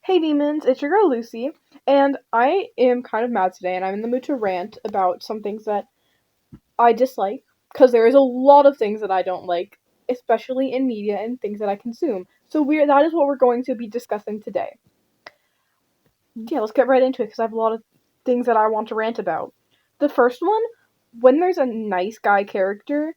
Hey demons, it's your girl Lucy, and I am kind of mad today, and I'm in the mood to rant about some things that I dislike, because there is a lot of things that I don't like, especially in media and things that I consume. So that is what we're going to be discussing today. Yeah, let's get right into it, because I have a lot of things that I want to rant about. The first one, when there's a nice guy character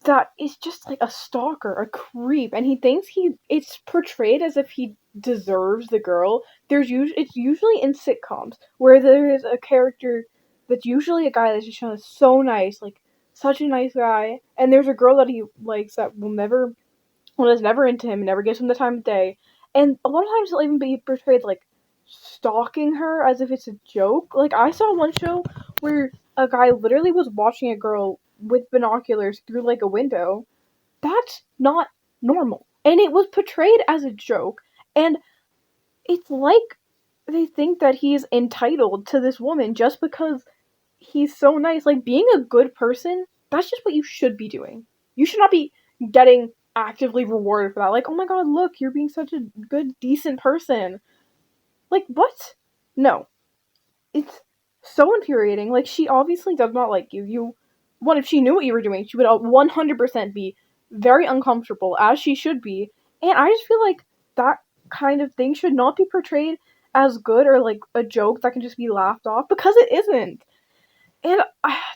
that is just like a stalker, a creep, and he thinks it's portrayed as if he deserves the girl. It's usually in sitcoms where there is a character that's usually a guy that's just shown as so nice, like such a nice guy, and there's a girl that he likes that is never into him, never gives him the time of day, and a lot of times he'll even be portrayed like stalking her as if it's a joke. Like I saw one show where a guy literally was watching a girl with binoculars through like a window. That's not normal. And it was portrayed as a joke. And it's like they think that he's entitled to this woman just because he's so nice. Like being a good person, that's just what you should be doing. You should not be getting actively rewarded for that. Like, oh my god, look, you're being such a good, decent person. Like, what? No. It's so infuriating. Like, she obviously does not like you. If she knew what you were doing, she would 100% be very uncomfortable, as she should be. And I just feel like that kind of thing should not be portrayed as good or like a joke that can just be laughed off, because it isn't. And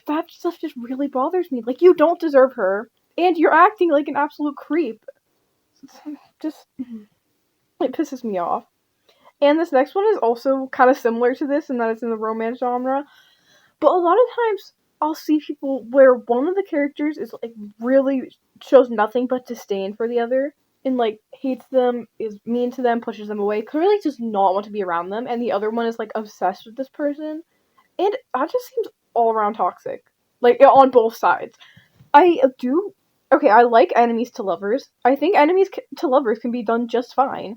that stuff just really bothers me. Like, you don't deserve her, and you're acting like an absolute creep. Just, it pisses me off. And this next one is also kind of similar to this, in that it's in the romance genre. But a lot of times, I'll see people where one of the characters is like really shows nothing but disdain for the other, and like hates them, is mean to them, pushes them away, clearly does not want to be around them, and the other one is like obsessed with this person, and that just seems all around toxic. Like on both sides. I do. Okay, I like enemies to lovers. I think to lovers can be done just fine,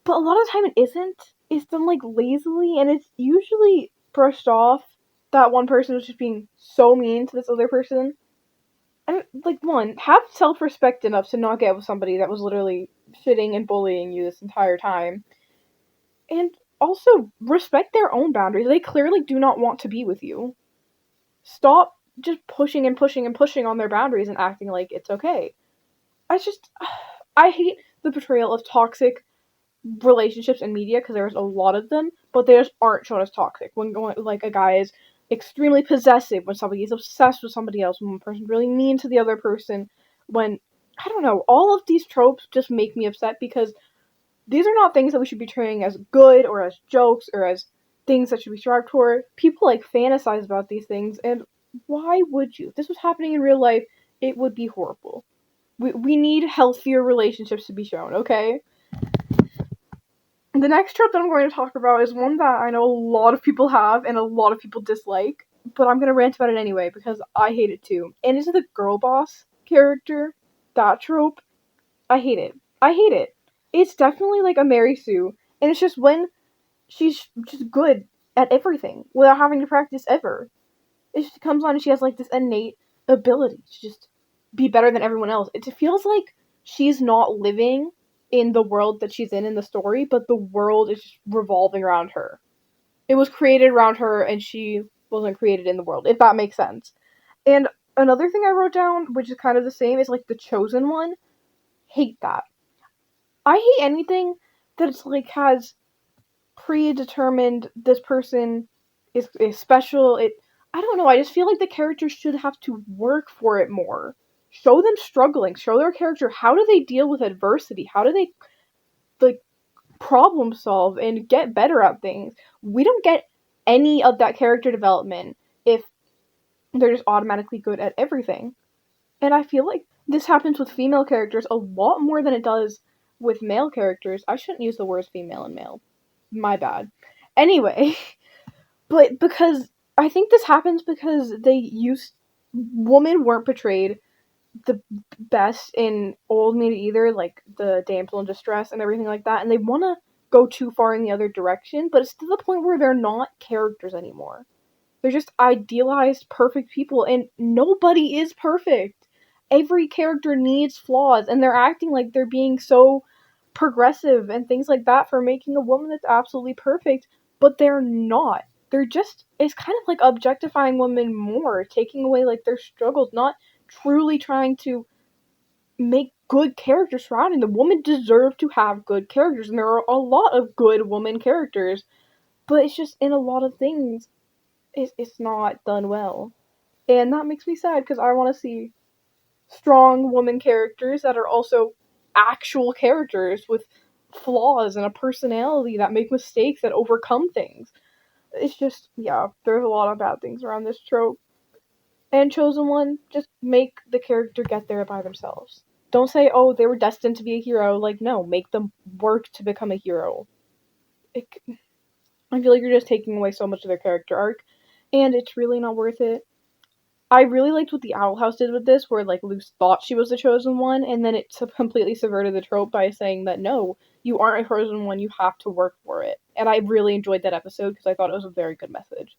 but a lot of the time it isn't. It's done like lazily, and it's usually brushed off that one person was just being so mean to this other person. And like, one, have self-respect enough to not get with somebody that was literally shitting and bullying you this entire time, and also respect their own boundaries. They clearly do not want to be with you. Stop just pushing and pushing and pushing on their boundaries and acting like it's okay. I just, I hate the portrayal of toxic relationships in media, because there's a lot of them, but they just aren't shown as toxic. When like a guy is extremely possessive, when somebody is obsessed with somebody else, when one person's really mean to the other person, when I don't know, all of these tropes just make me upset, because these are not things that we should be treating as good or as jokes or as things that should be strived for. People like fantasize about these things, and why would you? If this was happening in real life, it would be horrible. We need healthier relationships to be shown, okay? The next trope that I'm going to talk about is one that I know a lot of people have and a lot of people dislike, but I'm going to rant about it anyway because I hate it too. And it's the girl boss character, that trope. I hate it. I hate it. It's definitely like a Mary Sue, and it's just when she's just good at everything without having to practice ever. It just comes on and she has like this innate ability to just be better than everyone else. It feels like she's not living in the world that she's in the story, but the world is just revolving around her. It was created around her, and she wasn't created in the world, if that makes sense. And another thing I wrote down, which is kind of the same, is like the chosen one. Hate that. I hate anything that it's like has predetermined this person is special. I don't know, I just feel like the characters should have to work for it more. Show them struggling, show their character how do they deal with adversity, how do they like problem solve and get better at things. We don't get any of that character development if they're just automatically good at everything. And I feel like this happens with female characters a lot more than it does with male characters. I shouldn't use the words female and male. My bad. Anyway, but because I think this happens because women weren't portrayed the best in old media either, like the damsel in distress and everything like that, and they want to go too far in the other direction, but it's to the point where they're not characters anymore. They're just idealized perfect people, and nobody is perfect. Every character needs flaws, and they're acting like they're being so progressive and things like that for making a woman that's absolutely perfect, but they're not. They're just, it's kind of like objectifying women more, taking away like their struggles, not truly trying to make good characters surrounding them. Women deserve to have good characters, and there are a lot of good woman characters, but it's just in a lot of things, it's not done well. And that makes me sad because I want to see strong woman characters that are also actual characters with flaws and a personality that make mistakes that overcome things. It's just, yeah, there's a lot of bad things around this trope. And Chosen One, just make the character get there by themselves. Don't say, oh, they were destined to be a hero. Like, no, make them work to become a hero. It, I feel like you're just taking away so much of their character arc, and it's really not worth it. I really liked what the Owl House did with this, where like Luce thought she was the chosen one, and then it completely subverted the trope by saying that no, you aren't a chosen one, you have to work for it. And I really enjoyed that episode because I thought it was a very good message.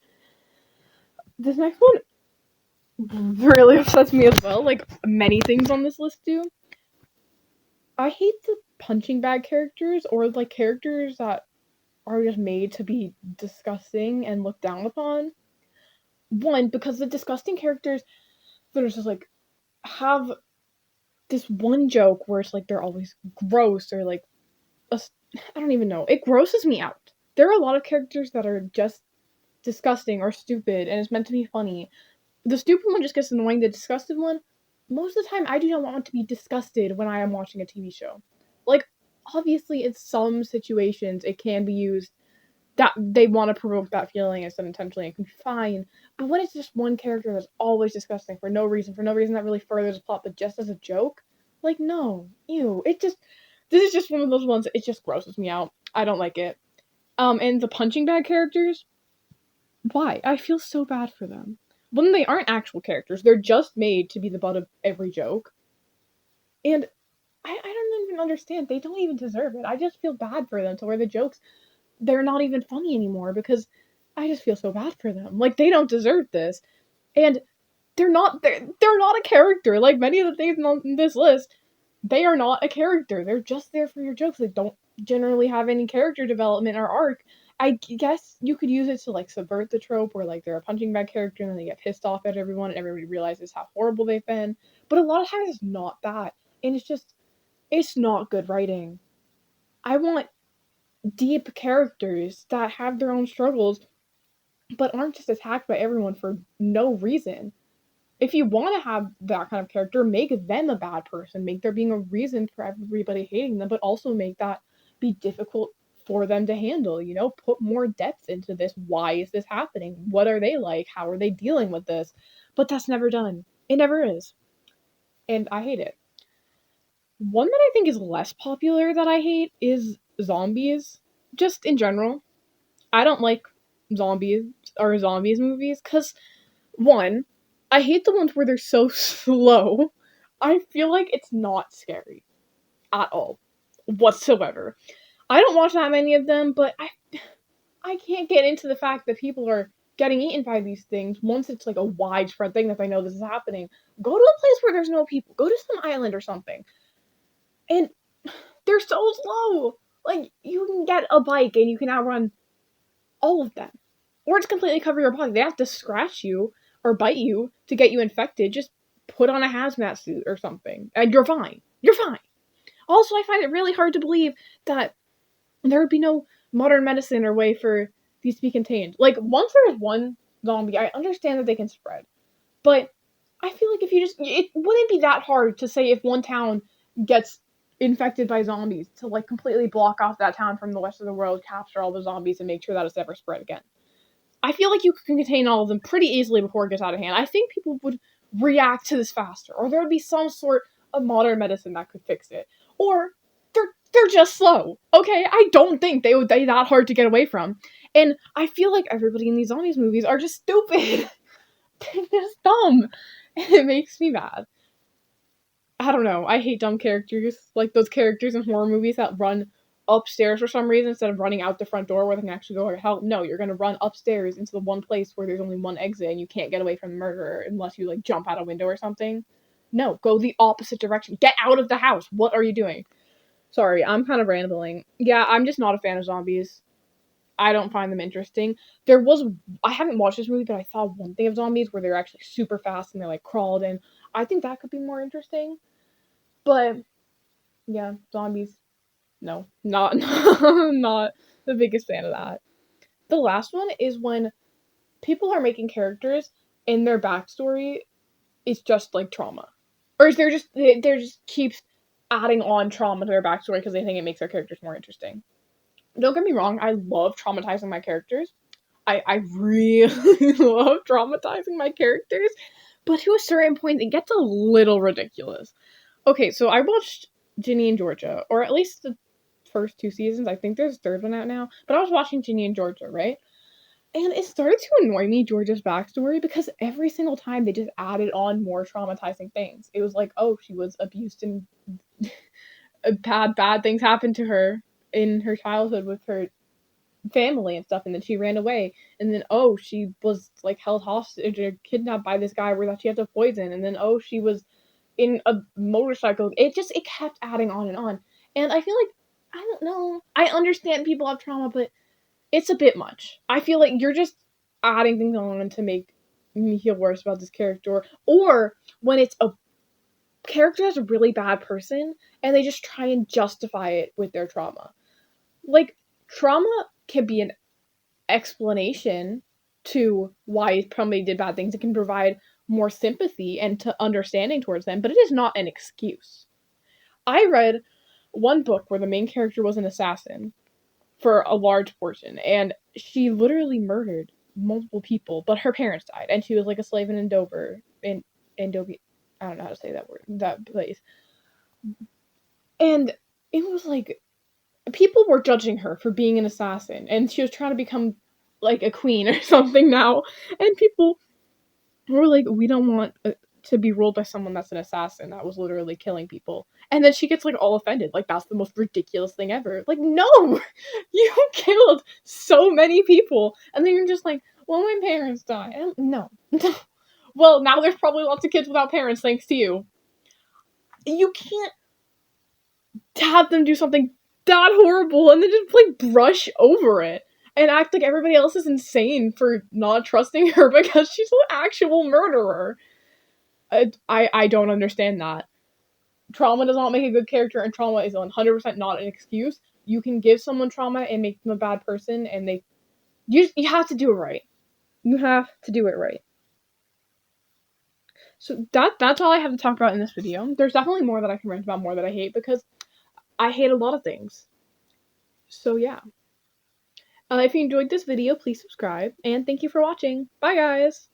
This next one really upsets me as well, like many things on this list do. I hate the punching bag characters or like characters that are just made to be disgusting and looked down upon. One, because the disgusting characters that are just like have this one joke where it's like they're always gross or like I don't even know. It grosses me out. There are a lot of characters that are just disgusting or stupid and it's meant to be funny. The stupid one just gets annoying. The disgusted one, most of the time I do not want to be disgusted when I am watching a TV show. Like obviously in some situations it can be used that they want to provoke that feeling instead intentionally, it can be fine. But when it's just one character that's always disgusting for no reason that really furthers the plot, but just as a joke, like no, ew. This is just one of those ones. It just grosses me out. I don't like it. And the punching bag characters, why? I feel so bad for them. When they aren't actual characters, they're just made to be the butt of every joke. And I don't even understand. They don't even deserve it. I just feel bad for them to where the jokes they're not even funny anymore because I just feel so bad for them. Like they don't deserve this, and they're not a character. Like many of the things on this list, they are not a character. They're just there for your jokes. They don't generally have any character development or arc. I guess you could use it to like subvert the trope where like they're a punching bag character and then they get pissed off at everyone and everybody realizes how horrible they've been. But a lot of times it's not that, and it's not good writing. I want deep characters that have their own struggles but aren't just attacked by everyone for no reason. If you want to have that kind of character, make them a bad person. Make there being a reason for everybody hating them, but also make that be difficult for them to handle. You know, put more depth into this. Why is this happening? What are they like? How are they dealing with this? But that's never done. It never is. And I hate it. One that I think is less popular that I hate is zombies. Just in general. I don't like zombies or zombies movies because one, I hate the ones where they're so slow. I feel like it's not scary at all whatsoever. I don't watch that many of them, but I can't get into the fact that people are getting eaten by these things once it's like a widespread thing that they know this is happening. Go to a place where there's no people. Go to some island or something. And they're so slow. Like you can get a bike and you can outrun all of them. Or just completely cover your body. They have to scratch you or bite you to get you infected. Just put on a hazmat suit or something. And you're fine. You're fine. Also, I find it really hard to believe that there would be no modern medicine or way for these to be contained. Like, once there's one zombie, I understand that they can spread. But I feel like if you just... It wouldn't be that hard to say if one town gets infected by zombies to, like, completely block off that town from the rest of the world, capture all the zombies, and make sure that it's never spread again. I feel like you can contain all of them pretty easily before it gets out of hand. I think people would react to this faster, or there would be some sort of modern medicine that could fix it. Or they're just slow. Okay, I don't think they would be that hard to get away from. And I feel like everybody in these zombies movies are just stupid. They're just dumb. And it makes me mad. I don't know. I hate dumb characters. Like those characters in horror movies that run upstairs for some reason instead of running out the front door where they can actually go or help. No, you're gonna run upstairs into the one place where there's only one exit and you can't get away from the murderer unless you like jump out a window or something. No, go the opposite direction. Get out of the house. What are you doing? Sorry, I'm kind of rambling. Yeah, I'm just not a fan of zombies. I don't find them interesting. I haven't watched this movie, but I saw one thing of zombies where they're actually super fast and they like crawled, and I think that could be more interesting. But yeah, zombies, no, not not the biggest fan of that. The last one is when people are making characters and their backstory is just like trauma, or is they're just keeps adding on trauma to their backstory because they think it makes their characters more interesting. Don't get me wrong, I love traumatizing my characters. I really love traumatizing my characters, but to a certain point, it gets a little ridiculous. Okay, so I watched Ginny and Georgia, or at least the first two seasons. I think there's a third one out now. But I was watching Ginny and Georgia, right? And it started to annoy me, Georgia's backstory, because every single time they just added on more traumatizing things. It was like, oh, she was abused and bad things happened to her in her childhood with her family and stuff, and then she ran away, and then oh, she was like held hostage or kidnapped by this guy where that she had to poison, and then oh, she was in a motorcycle. It kept adding on and on, and I feel like I don't know. I understand people have trauma, but it's a bit much. I feel like you're just adding things on to make me feel worse about this character, or when it's a character that's a really bad person and they just try and justify it with their trauma. Like trauma can be an explanation to why somebody did bad things. It can provide more sympathy and to understanding towards them, but it is not an excuse. I read one book where the main character was an assassin for a large portion, and she literally murdered multiple people, but her parents died, and she was like a slave in Andover, in Dover. I don't know how to say that word, that place. And it was like people were judging her for being an assassin, and she was trying to become like a queen or something now, and people were like, we don't want to be ruled by someone that's an assassin that was literally killing people. And then she gets like all offended, like that's the most ridiculous thing ever. Like, no, you killed so many people, and then you're just like, well, my parents died. No. Well, now there's probably lots of kids without parents thanks to you. You can't have them do something that horrible and then just like brush over it and act like everybody else is insane for not trusting her because she's an actual murderer. I don't understand that. Trauma does not make a good character, and trauma is 100% not an excuse. You can give someone trauma and make them a bad person, and you have to do it right. You have to do it right. So that's all I have to talk about in this video. There's definitely more that I can rant about, more that I hate, because I hate a lot of things. So yeah. If you enjoyed this video, please subscribe, and thank you for watching. Bye, guys!